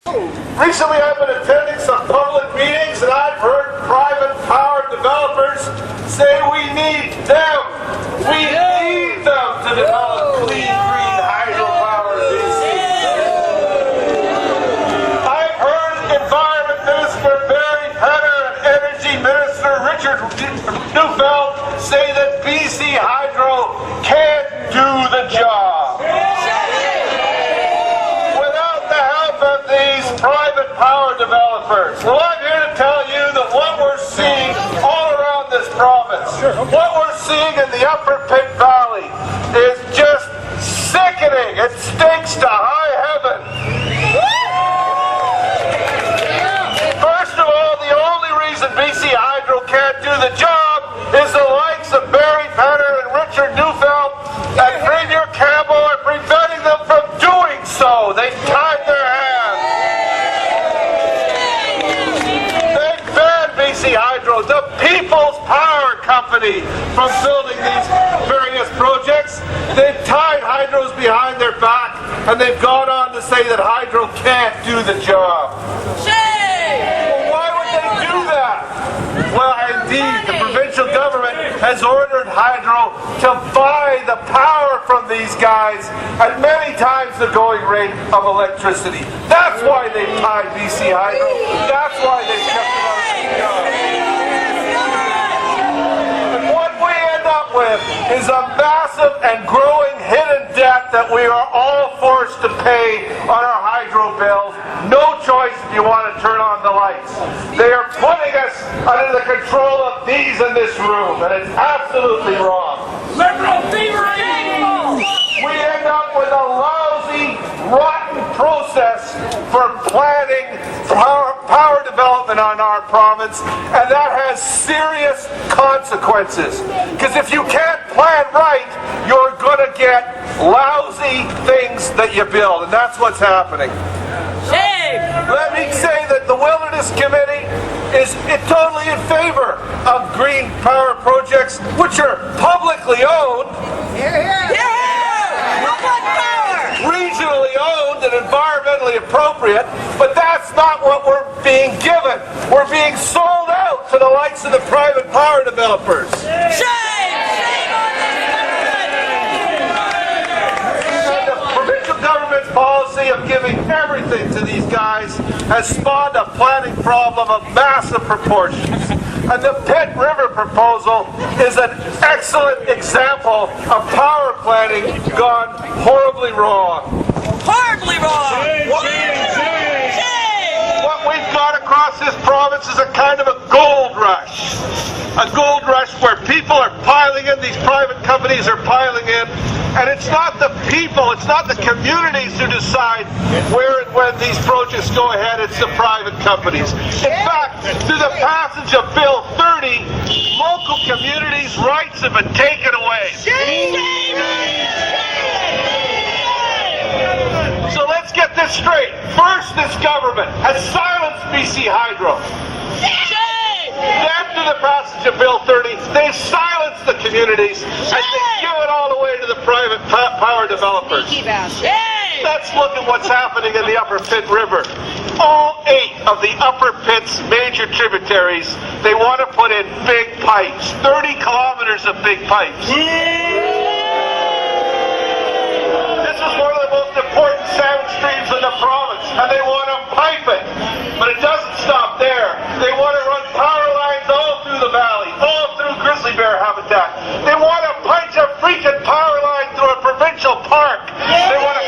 Recently I've been attending some public meetings and I've heard private power developers say we need them. We need them to develop clean, green hydropower in BC. I've heard Environment Minister Barry Penner and Energy Minister Richard Neufeld say that BC Hydro can't do the job. Private power developers. Well, I'm here to tell you that what we're seeing all around this province, what we're seeing in the Upper Pitt Valley is just sickening. It stinks to high heaven. First of all, the only reason BC Hydro can't do the job is the likes of Barry Penner and Richard Neufeld and Premier Campbell are preventing them from doing so. They've tied their hands. BC Hydro, the People's Power Company, from building these various projects. They've tied hydros behind their back and they've gone on to say that hydro can't do the job. Well, why would they do that? Well, indeed, the provincial government has ordered hydro to buy the power from these guys at many times the going rate of electricity. That's why they've tied BC Hydro. That's why they've kept it on the job. And what we end up with is a massive and growing hidden debt that we are all forced to pay on our hydro bills. No choice if you want to turn on the lights. They are putting us under the control of these in this room, and it's absolutely wrong. Liberal thievery! We end up with a lousy, rotten process for planning power development on our province, and that has serious consequences. Because if you can't plan right, you're going to get lousy things that you build, and that's what's happening. Shame! Let me say that the Wilderness Committee is totally in favor of green power projects, which are publicly owned. Regionally owned and environmentally appropriate, but that's not what we're being given. We're being sold out to the likes of the private power developers. Shame! Shame on this And the provincial government's policy of giving everything to these guys has spawned a planning problem of massive proportions. And the Pitt River proposal is an excellent example of power planning gone horribly wrong. Horribly wrong! What we've got across this province is a kind of a gold rush. A gold rush where people are piling in, these private companies are piling in, and it's not the people, it's not the communities who decide where and when these projects go ahead, it's the private companies. In fact, through the passage of Bill 30, local communities' rights have been taken away. So let's get this straight. First, this government has silenced BC Hydro. After the passage of Bill 30, they've silenced the communities and they've given all the way to the private power developers. Let's look at what's happening in the Upper Pitt River. All 8 of the Upper Pitt's major tributaries, they want to put in big pipes, 30 kilometers of big pipes. This is one of the most important sound streams in the province, and they want to pipe it. But it doesn't stop there. They want to run power lines all through the valley, all through grizzly bear habitat. They want to punch a freaking power line through a provincial park. They want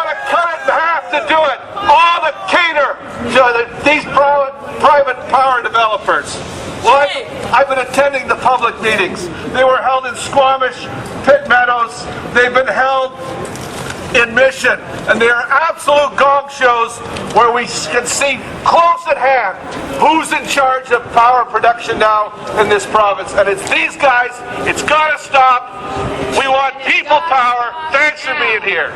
to cut it in half to do it. All to cater to these private power developers. Well, I've been attending the public meetings. They were held in Squamish, Pitt Meadows. They've been held in Mission, and they are absolute gong shows where we can see close at hand who's in charge of power production now in this province, and it's these guys. It's got to stop. We want people power. Thanks for being here.